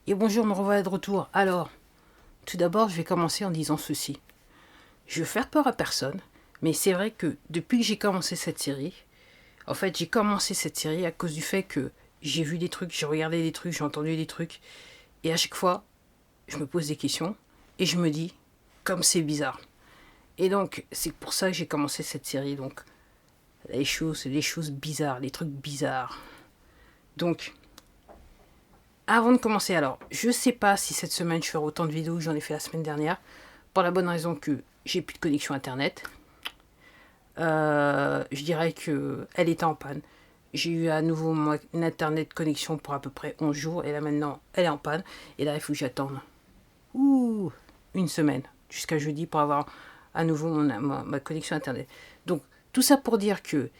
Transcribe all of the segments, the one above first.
Et bonjour, me revoilà de retour. Alors, tout d'abord, je vais commencer en disant ceci. Je veux faire peur à personne, mais c'est vrai que depuis que j'ai commencé cette série, en fait, j'ai commencé cette série à cause du fait que j'ai vu des trucs, j'ai regardé des trucs, j'ai entendu des trucs, et à chaque fois, je me pose des questions, et je me dis, comme c'est bizarre. Et donc, c'est pour ça que j'ai commencé cette série, donc, les choses bizarres, les trucs bizarres. Donc, avant de commencer, alors, je sais pas si cette semaine je ferai autant de vidéos que j'en ai fait la semaine dernière, pour la bonne raison que j'ai plus de connexion internet. Je dirais que elle était en panne. J'ai eu à nouveau une internet connexion pour à peu près 11 jours, et là maintenant, elle est en panne. Et là, il faut que j'attende une semaine, jusqu'à jeudi, pour avoir à nouveau ma connexion internet. Donc, tout ça pour dire que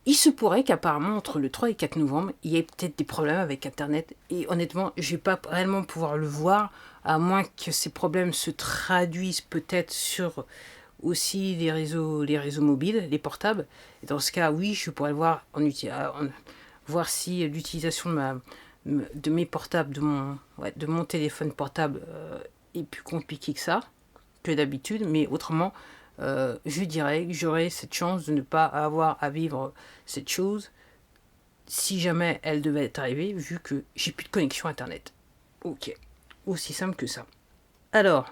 il se pourrait qu'apparemment, entre le 3 et 4 novembre, il y ait peut-être des problèmes avec Internet. Et honnêtement, je ne vais pas réellement pouvoir le voir, à moins que ces problèmes se traduisent peut-être sur aussi les réseaux mobiles, les portables. Et dans ce cas, oui, je pourrais le voir, voir si l'utilisation de mes portables, de mon téléphone portable est plus compliqué que ça, que d'habitude. Mais autrement, je dirais que j'aurais cette chance de ne pas avoir à vivre cette chose si jamais elle devait être arrivée, vu que j'ai plus de connexion internet. Ok, aussi simple que ça. Alors,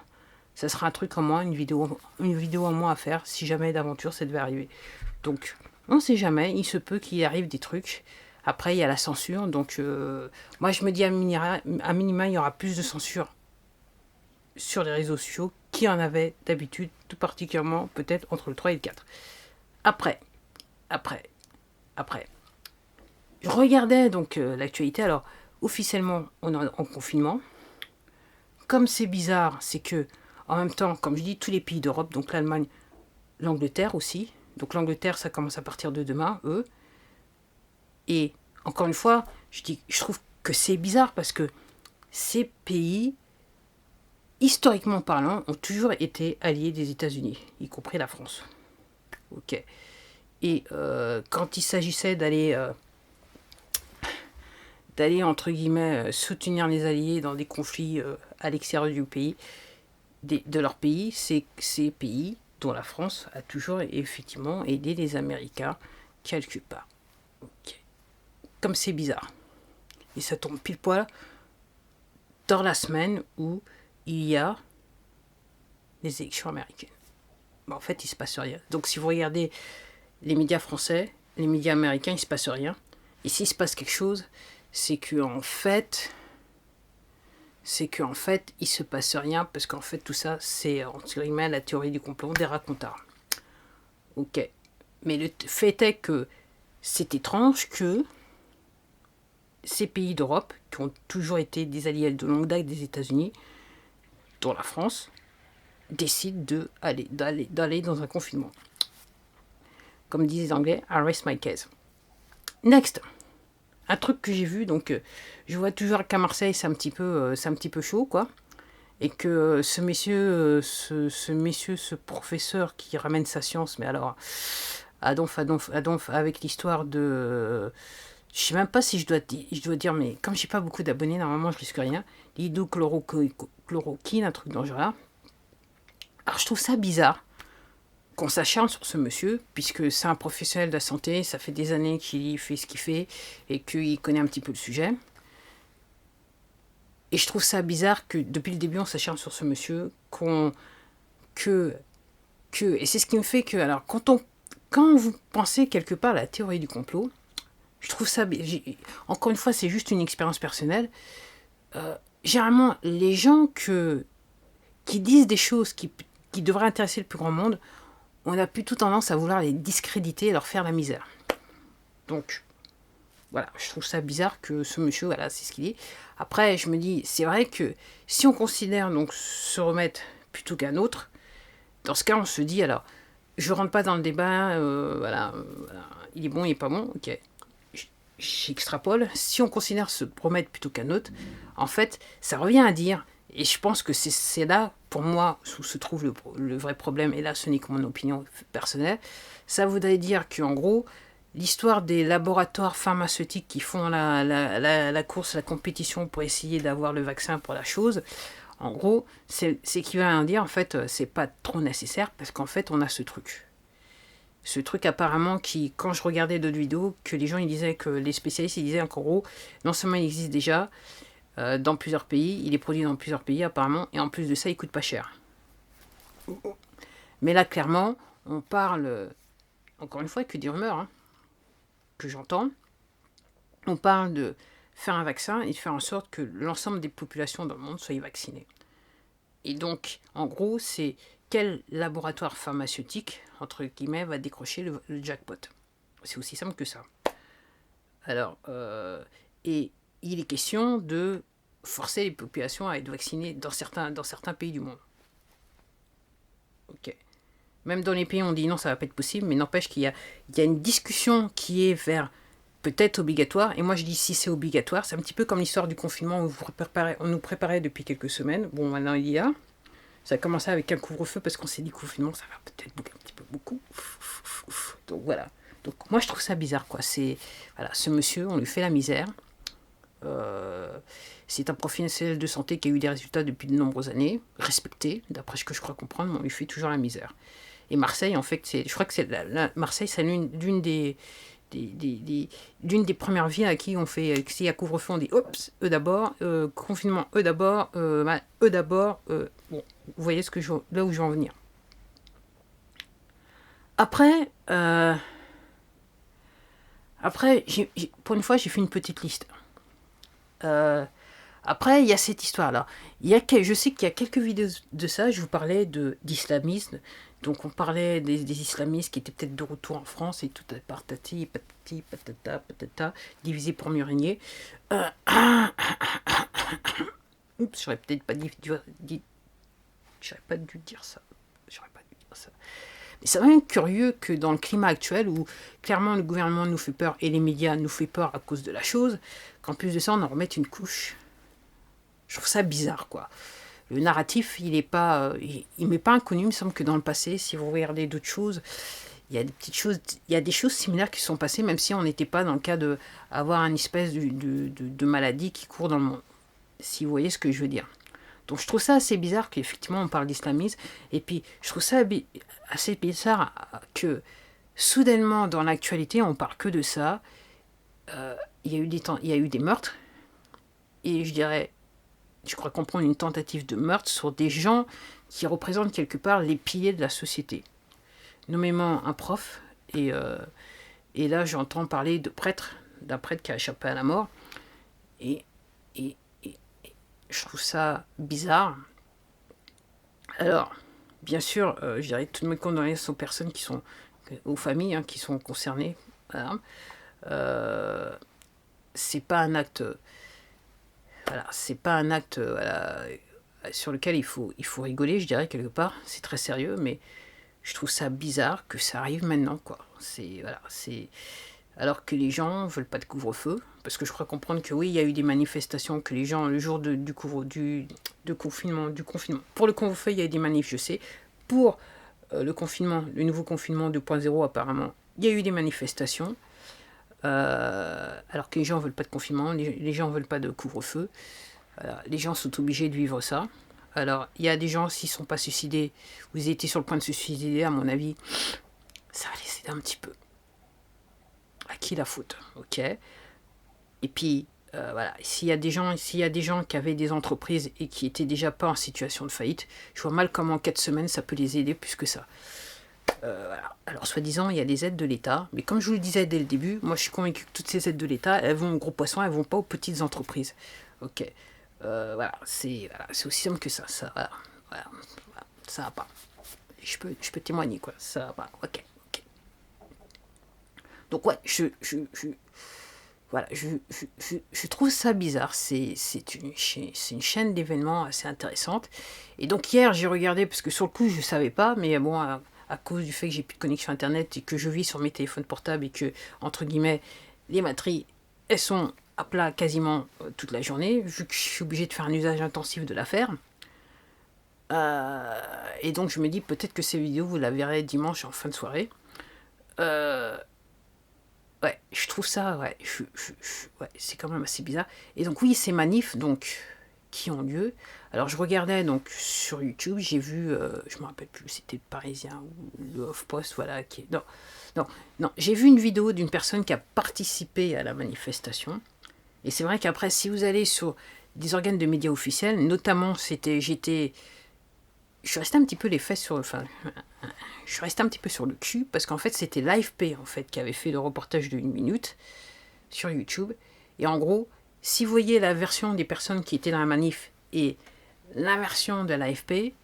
ça sera un truc en moins, une vidéo en moins à faire si jamais d'aventure ça devait arriver. Donc, on sait jamais, il se peut qu'il arrive des trucs. Après, il y a la censure, donc moi je me dis à minima, il y aura plus de censure sur les réseaux sociaux qu'il y en avait d'habitude, tout particulièrement peut-être entre le 3 et le 4. Après, je regardais donc l'actualité. Alors, officiellement, on est en confinement. Comme c'est bizarre, c'est que, en même temps, comme je dis, tous les pays d'Europe, donc l'Allemagne, l'Angleterre aussi. Donc l'Angleterre, ça commence à partir de demain, eux. Et encore une fois, je trouve que c'est bizarre parce que ces pays, historiquement parlant, ont toujours été alliés des États-Unis, y compris la France. Ok. Et quand il s'agissait d'aller entre guillemets soutenir les alliés dans des conflits à l'extérieur du pays, de leur pays, c'est ces pays dont la France a toujours effectivement aidé les Américains quelque part. Okay. Comme c'est bizarre. Et ça tombe pile poil dans la semaine où il y a les élections américaines. Ben, en fait, il ne se passe rien. Donc si vous regardez les médias français, les médias américains, il ne se passe rien. Et s'il se passe quelque chose, c'est qu'en fait, il se passe rien, parce qu'en fait, tout ça, c'est, entre guillemets, la théorie du complot des racontards. Ok. Mais le fait est que c'est étrange que ces pays d'Europe, qui ont toujours été des alliés de longue date des États-Unis, dont la France, décident d'aller dans un confinement. Comme disent les Anglais, I rest my case. Next. Un truc que j'ai vu, donc je vois toujours qu'à Marseille c'est un petit peu chaud, quoi, et que ce professeur qui ramène sa science, mais alors Adolphe, avec l'histoire de, je sais même pas si je dois dire, mais comme j'ai pas beaucoup d'abonnés, normalement je risque rien, l'hydrochloroquine, un truc dans ce genre-là. Alors je trouve ça bizarre qu'on s'acharne sur ce monsieur, puisque c'est un professionnel de la santé, ça fait des années qu'il fait ce qu'il fait, et qu'il connaît un petit peu le sujet. Et je trouve ça bizarre que depuis le début on s'acharne sur ce monsieur, et c'est ce qui me fait que, alors quand vous pensez quelque part à la théorie du complot, je trouve ça, encore une fois c'est juste une expérience personnelle, généralement les gens qui disent des choses qui devraient intéresser le plus grand monde, on a plutôt tendance à vouloir les discréditer et leur faire la misère. Donc, voilà, je trouve ça bizarre que ce monsieur, voilà, c'est ce qu'il dit. Après, je me dis, c'est vrai que si on considère donc se remettre plutôt qu'un autre, dans ce cas, on se dit, alors, je rentre pas dans le débat, voilà, il est bon, il est pas bon, ok. J'extrapole. Si on considère se remettre plutôt qu'un autre, en fait, ça revient à dire, et je pense que c'est là, pour moi, où se trouve le vrai problème, et là, ce n'est que mon opinion personnelle, ça voudrait dire qu'en gros, l'histoire des laboratoires pharmaceutiques qui font la course, la compétition pour essayer d'avoir le vaccin pour la chose, en gros, c'est qui va dire, en fait, c'est pas trop nécessaire parce qu'en fait, on a ce truc. Ce truc apparemment qui, quand je regardais d'autres vidéos, que les gens ils disaient, que les spécialistes ils disaient qu'en gros, non seulement il existe déjà dans plusieurs pays, il est produit dans plusieurs pays apparemment, et en plus de ça, il coûte pas cher. Mais là, clairement, on parle, encore une fois, que des rumeurs, hein, que j'entends. On parle de faire un vaccin et de faire en sorte que l'ensemble des populations dans le monde soient vaccinées. Et donc, en gros, c'est quel laboratoire pharmaceutique, entre guillemets, va décrocher le jackpot. C'est aussi simple que ça. Alors, et il est question de forcer les populations à être vaccinées dans certains pays du monde. Ok. Même dans les pays, on dit non, ça va pas être possible, mais n'empêche qu'il y a une discussion qui est vers peut-être obligatoire. Et moi, je dis si c'est obligatoire, c'est un petit peu comme l'histoire du confinement où on nous préparait depuis quelques semaines. Bon, maintenant, il y a. Ça a commencé avec un couvre-feu parce qu'on s'est dit confinement, ça va peut-être un petit peu beaucoup. Donc voilà. Donc moi, je trouve ça bizarre, quoi. C'est, voilà, ce monsieur, on lui fait la misère. C'est un professionnel de santé qui a eu des résultats depuis de nombreuses années, respecté, d'après ce que je crois comprendre, mais on lui fait toujours la misère. Et Marseille, en fait, je crois que c'est Marseille, c'est l'une des premières villes à qui on fait, s'il y a couvre-feu, on dit oups, eux d'abord, confinement, eux d'abord, eux d'abord. Bon, vous voyez là où je veux en venir. Après, pour une fois, j'ai fait une petite liste. Après, il y a cette histoire-là. Je sais qu'il y a quelques vidéos de ça, je vous parlais d'islamisme. Donc on parlait des islamistes qui étaient peut-être de retour en France et tout patati, patati, patata, patata, divisé pour mieux régner. Oups, j'aurais peut-être pas j'aurais pas dû dire ça. Mais c'est même curieux que dans le climat actuel où clairement le gouvernement nous fait peur et les médias nous fait peur à cause de la chose, qu'en plus de ça on en remette une couche. Je trouve ça bizarre, quoi. Le narratif, il m'est pas inconnu. Il me semble que dans le passé, si vous regardez d'autres choses, il y a des choses similaires qui sont passées, même si on n'était pas dans le cas d'avoir une espèce de maladie qui court dans le monde. Si vous voyez ce que je veux dire. Donc je trouve ça assez bizarre qu'effectivement on parle d'islamisme. Et puis je trouve ça assez bizarre que soudainement dans l'actualité on parle que de ça. Il y a eu des meurtres. Et je crois comprendre une tentative de meurtre sur des gens qui représentent quelque part les piliers de la société. Nommément un prof, et là j'entends parler d'un prêtre qui a échappé à la mort, et je trouve ça bizarre. Alors, bien sûr, je dirais toutes mes condoléances aux personnes aux familles hein, qui sont concernées. Voilà. C'est pas un acte... Voilà, c'est pas un acte sur lequel il faut rigoler, je dirais, quelque part. C'est très sérieux, mais je trouve ça bizarre que ça arrive maintenant, quoi. Alors que les gens veulent pas de couvre-feu, parce que je crois comprendre que oui, il y a eu des manifestations, que les gens, le jour du confinement. Pour le couvre-feu, il y a eu des manifs, je sais. Pour le nouveau confinement 2.0, apparemment, il y a eu des manifestations. Alors que les gens veulent pas de confinement, les gens veulent pas de couvre-feu. Voilà, les gens sont obligés de vivre ça. Alors, il y a des gens, s'ils ne sont pas suicidés, vous étiez sur le point de se suicider, à mon avis, ça va les aider un petit peu. À qui la faute, ok. Et puis, voilà, s'il y a des gens qui avaient des entreprises et qui étaient déjà pas en situation de faillite, je vois mal comment en 4 semaines, ça peut les aider plus que ça. Voilà. Alors, soi-disant, il y a des aides de l'État, mais comme je vous le disais dès le début, moi je suis convaincu que toutes ces aides de l'État, elles vont aux gros poissons, elles vont pas aux petites entreprises. Ok. Voilà, c'est aussi simple que ça. Voilà, ça va pas. Je peux témoigner, quoi. Ça va pas. Ok. Donc, ouais, je trouve ça bizarre. C'est une chaîne d'événements assez intéressante. Et donc, hier, j'ai regardé, parce que sur le coup, je savais pas, mais bon, à cause du fait que j'ai plus de connexion Internet et que je vis sur mes téléphones portables et que, entre guillemets, les batteries, elles sont à plat quasiment toute la journée, vu que je suis obligé de faire un usage intensif de l'affaire. Et donc je me dis peut-être que ces vidéos, vous la verrez dimanche en fin de soirée. Ouais, je trouve ça, ouais, ouais, c'est quand même assez bizarre. Et donc oui, ces manifs donc qui ont lieu. Alors je regardais donc sur YouTube, j'ai vu, je me rappelle plus, c'était le Parisien ou le Off-Post, voilà, qui est... Non, non, non, j'ai vu une vidéo d'une personne qui a participé à la manifestation. Et c'est vrai qu'après, si vous allez sur des organes de médias officiels, notamment je suis resté un petit peu les fesses sur, enfin, je suis resté un petit peu sur le cul parce qu'en fait c'était l'AFP en fait qui avait fait le reportage de 1 minute sur YouTube. Et en gros, si vous voyez la version des personnes qui étaient dans la manif et la version de l'AFP,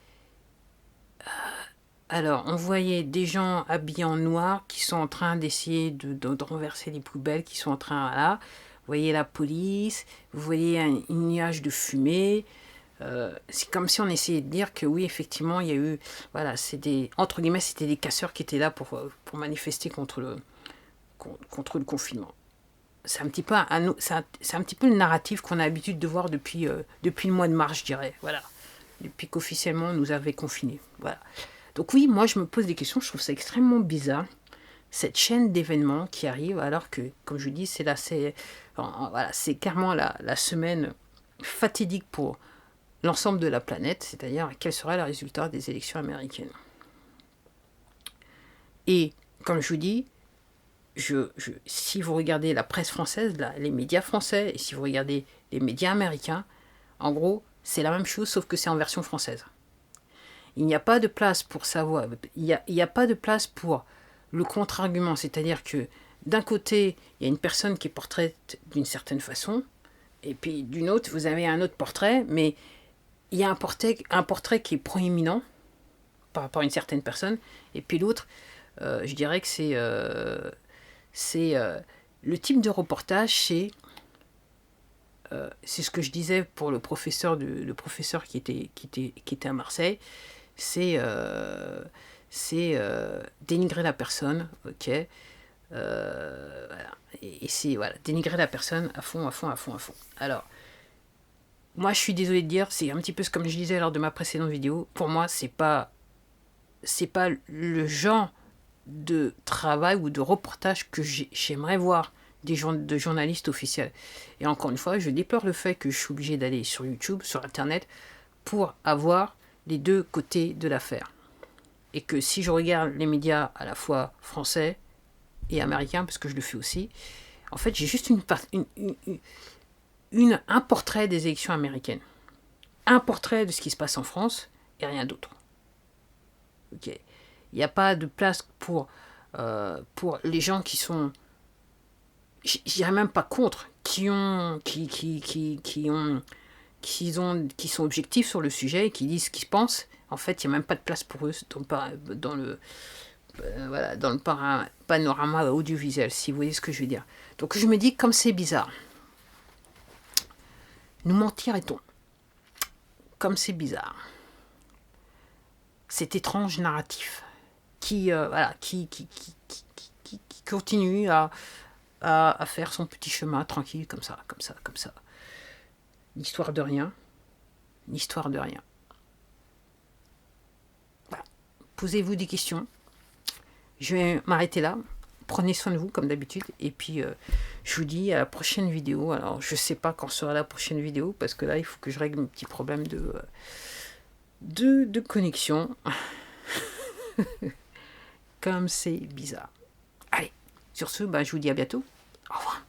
alors on voyait des gens habillés en noir qui sont en train d'essayer de renverser les poubelles, qui sont en train, voilà, vous voyez la police, vous voyez un nuage de fumée. C'est comme si on essayait de dire que oui, effectivement, il y a eu, voilà, entre guillemets, c'était des casseurs qui étaient là pour manifester contre le confinement. C'est un petit peu c'est un petit peu le narratif qu'on a l'habitude de voir depuis le mois de mars, je dirais. Voilà, depuis qu'officiellement on nous avait confinés. Voilà. Donc oui, moi je me pose des questions. Je trouve ça extrêmement bizarre cette chaîne d'événements qui arrive alors que, comme je vous dis, voilà, c'est clairement la semaine fatidique pour l'ensemble de la planète, c'est-à-dire quel serait le résultat des élections américaines. Et comme je vous dis, si vous regardez la presse française, les médias français, et si vous regardez les médias américains, en gros, c'est la même chose, sauf que c'est en version française. Il n'y a pas de place pour savoir, il n'y a pas de place pour le contre-argument, c'est-à-dire que d'un côté, il y a une personne qui est portraite d'une certaine façon, et puis d'une autre, vous avez un autre portrait, mais il y a un portrait qui est proéminent par rapport à une certaine personne, et puis l'autre, je dirais que c'est le type de reportage, c'est ce que je disais pour le professeur qui était à Marseille, c'est dénigrer la personne, ok, voilà. Et c'est voilà, dénigrer la personne à fond. Alors, moi, je suis désolé de dire, c'est un petit peu comme je disais lors de ma précédente vidéo. Pour moi, c'est pas le genre de travail ou de reportage que j'aimerais voir de journalistes officiels. Et encore une fois, je déplore le fait que je suis obligé d'aller sur YouTube, sur Internet, pour avoir les deux côtés de l'affaire. Et que si je regarde les médias à la fois français et américains, parce que je le fais aussi, en fait, j'ai juste un portrait des élections américaines. Un portrait de ce qui se passe en France et rien d'autre. Ok. Il n'y a pas de place pour les gens qui sont, je dirais même pas contre, qui sont objectifs sur le sujet et qui disent ce qu'ils pensent. En fait, il n'y a même pas de place pour eux dans le panorama audiovisuel, si vous voyez ce que je veux dire. Donc je me dis, comme c'est bizarre, nous mentirait-on? Comme c'est bizarre. Cet étrange narratif qui continue à faire son petit chemin tranquille, comme ça. L'histoire de rien. Voilà. Posez-vous des questions. Je vais m'arrêter là. Prenez soin de vous, comme d'habitude. Et puis, je vous dis à la prochaine vidéo. Alors, je sais pas quand sera la prochaine vidéo, parce que là, il faut que je règle mes petits problèmes de connexion. Comme c'est bizarre. Allez, sur ce, je vous dis à bientôt. Au revoir.